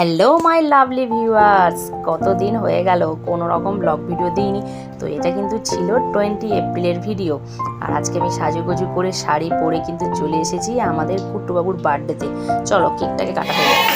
Hello my lovely viewers, কতদিন হয়ে গেল কোনো রকম ব্লগ ভিডিও দিইনি। তো এটা কিন্তু ছিল 20 এপ্রিলের ভিডিও। আর আজকে আমি সাজুগুজু করে শাড়ি পরে কিন্তু চলে এসেছি আমাদের কুট্টুবাবুর বার্থডেতে। চলো কেকটাকে কাটা হয়ে যায়।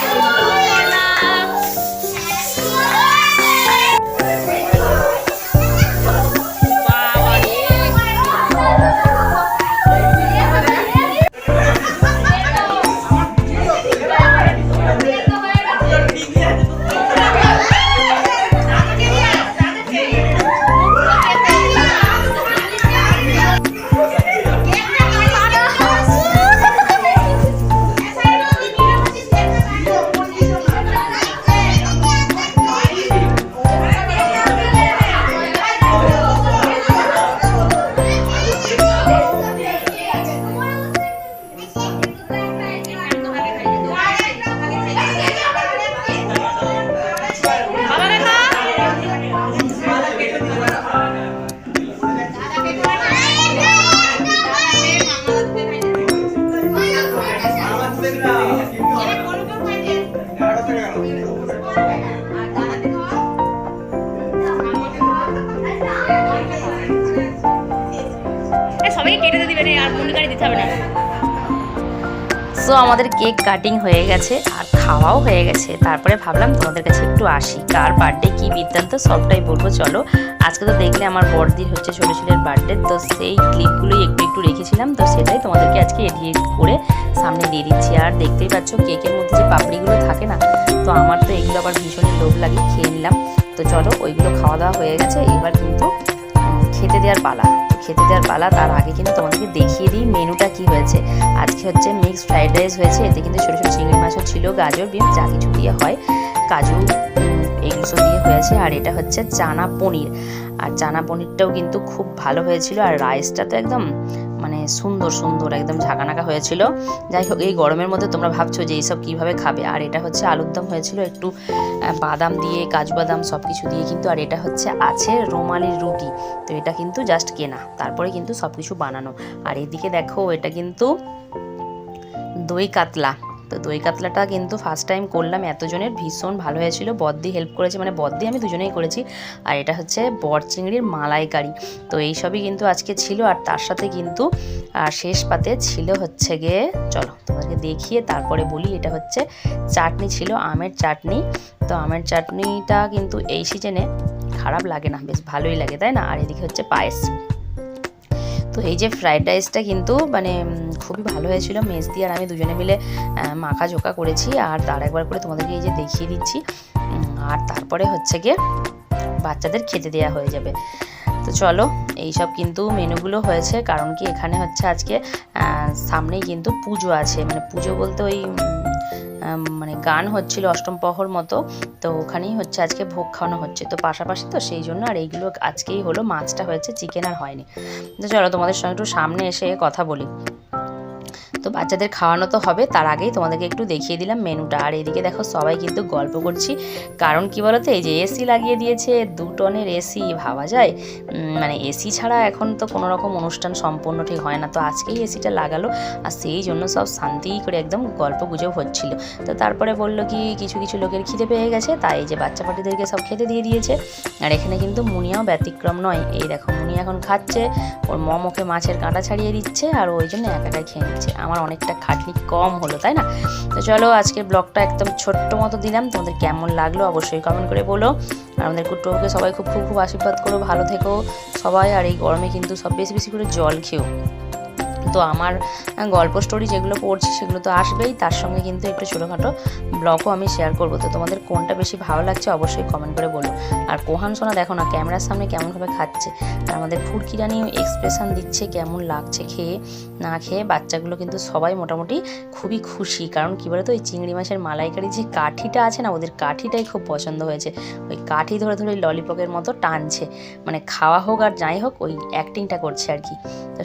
সো আমাদের কেক কাটিং হয়ে গেছে আর খাওয়াও হয়ে গেছে। তারপরে ভাবলাম তোমাদের কাছে একটু আসি, কার বার্থডে কী বৃত্তান্ত সবটাই বলবো। চলো, আজকে তো দেখলে আমার বড়দির হচ্ছে ছোটো ছেলের বার্থডে, তো সেই ক্লিপগুলোই একটু রেখেছিলাম, তো সেটাই তোমাদেরকে আজকে এডিট করে সামনে দিয়ে দিচ্ছি। আর দেখতেই পাচ্ছ কেকের মধ্যে যে পাপড়িগুলো থাকে না, তো আমার তো এগুলো আবার ভীষণই লোভ লাগে, খেয়ে নিলাম। তো চলো, ওইগুলো খাওয়া দাওয়া হয়ে গেছে, এবার কিন্তু খেতে দেওয়ার পালা। খেতে দেওয়ার পালা, তার আগে কিন্তু তোমাদেরকে দেখিয়ে দিই মেনুটা কি হয়েছে। আজকে হচ্ছে মিক্সড ফ্রাইড রাইস হয়েছে, এতে কিন্তু ছোটো ছোটো চিংড়ি মাছও ছিল, গাজর বিন যা কিছু দিয়ে হয়, কাজু এগুলো সব দিয়ে হয়েছে। আর এটা হচ্ছে চানা পনির, আর চানা পনিরটাও কিন্তু খুব ভালো হয়েছিল। আর রাইসটা তো একদম মানে সুন্দর সুন্দর একদম ঝাঁকানাকা হয়েছিল। যাই হোক, এই গরমের মধ্যে তোমরা ভাবছো যে এইসব কীভাবে খাবে। আর এটা হচ্ছে আলুর দম হয়েছিল, একটু বাদাম দিয়ে, কাজু বাদাম সব কিছু দিয়ে কিন্তু। আর এটা হচ্ছে আছে রুমালির রুটি, তো এটা কিন্তু জাস্ট কেনা, তারপরে কিন্তু সব কিছু বানানো। আর এদিকে দেখো, এটা কিন্তু দই কাতলা। তো দই কাতলাটা কিন্তু ফার্স্ট টাইম করলাম এতজনের, ভীষণ ভালো হয়েছিল। বদ্দি হেল্প করেছে, মানে বদ্দি আমি দুজনেই করেছি। আর এটা হচ্ছে বর চিংড়ির মালাইকারি। তো এইসবই কিন্তু আজকে ছিল। আর তার সাথে কিন্তু শেষ পাতে ছিল হচ্ছে গিয়ে, চলো তোমাদেরকে দেখিয়ে তারপরে বলি, এটা হচ্ছে চাটনি ছিল, আমের চাটনি। তো আমের চাটনিটা কিন্তু এই সিজনে খারাপ লাগে না, বেশ ভালোই লাগে, তাই না? আর এদিকে হচ্ছে পায়েস। তো এই যে ফ্রাইড রাইসটা কিন্তু মানে খুবই ভালো হয়েছিল, মেজদি আর আমি দুজনে মিলে মাখা ঝোঁকা করেছি। আর তার একবার করে তোমাদেরকে এই যে দেখিয়ে দিচ্ছি। আর তারপরে হচ্ছে গিয়ে বাচ্চাদের খেতে দেওয়া হয়ে যাবে। তো চলো, এইসব কিন্তু মেনুগুলো হয়েছে, কারণ কি এখানে হচ্ছে আজকে সামনেই কিন্তু পুজো আছে, মানে পুজো বলতে ওই মানে গান হচ্ছিল অষ্টম প্রহর মতো, তো ওখানেই হচ্ছে আজকে ভোগ খাওয়ানো হচ্ছে, তো পাশাপাশি তো সেই জন্য। আর এইগুলো আজকেই হলো, মাছটা হয়েছে, চিকেন আর হয়নি। তো চলো তোমাদের সঙ্গে একটু সামনে এসে কথা বলি। তো বাচ্চাদের খাওয়ানো তো হবে, তার আগেই তোমাদেরকে একটু দেখিয়ে দিলাম মেনুটা। আর এদিকে দেখো সবাই কিন্তু গল্প করছি, কারণ কি বলতো, এই যে এসি লাগিয়ে দিয়েছে, 2 টনের এসি, ভাবা যায় মানে এসি ছাড়া এখন তো কোনো রকম অনুষ্ঠান সম্পূর্ণ ঠিক হয় না। তো আজকেই এসিটা লাগালো, আর সেই জন্য সব শান্তি করে একদম গল্প গুজব হচ্ছিল। তো তারপরে বললো কি কিছু কিছু লোকের খিদে পেয়ে গেছে, তাই এই যে বাচ্চা পাটিদেরকে সব খেতে দিয়ে দিয়েছে। আর এখানে কিন্তু মুনিয়াও ব্যতিক্রম নয়, এই দেখো মুনিয়া এখন খাচ্ছে, ওর মমকে মাছের কাঁটা ছাড়িয়ে দিচ্ছে, আর ওই জন্য একাই খেয়ে নিচ্ছে। আমার অনেকটা খাটনি কম হলো, তাই না? তো চলো, আজকের ব্লগটা একদম ছোট্ট মতো দিলাম, তোমাদের কেমন লাগলো অবশ্যই কমেন্ট করে বলো। আর আমাদের কুট্টুকে সবাই খুব খুব খুব আশীর্বাদ করো, ভালো থেকো সবাই। আর এই গরমে কিন্তু সব বেশি বেশি করে জল খেও। তো আমার গল্প স্টোরি যেগুলো পড়ছি সেগুলো তো আসবেই, তার সঙ্গে কিন্তু একটু ছোটোখাটো ব্লগও আমি শেয়ার করবো। তো তোমাদের কোনটা বেশি ভালো লাগছে অবশ্যই কমেন্ট করে বলো। আর কোহান সোনা দেখো না ক্যামেরার সামনে কেমনভাবে খাচ্ছে, আর আমাদের ফুরকি রানি এক্সপ্রেশন দিচ্ছে কেমন লাগছে খেয়ে না খেয়ে। বাচ্চাগুলো কিন্তু সবাই মোটামুটি খুবই খুশি, কারণ কী বলতো, ওই চিংড়ি মাছের মালাইকারি যে কাঠিটা আছে না, ওদের কাঠিটাই খুব পছন্দ হয়েছে। ওই কাঠি ধরে ধরে ললিপপের মতো টানছে, মানে খাওয়া হোক আর যাই হোক ওই অ্যাক্টিংটা করছে আর কি। তো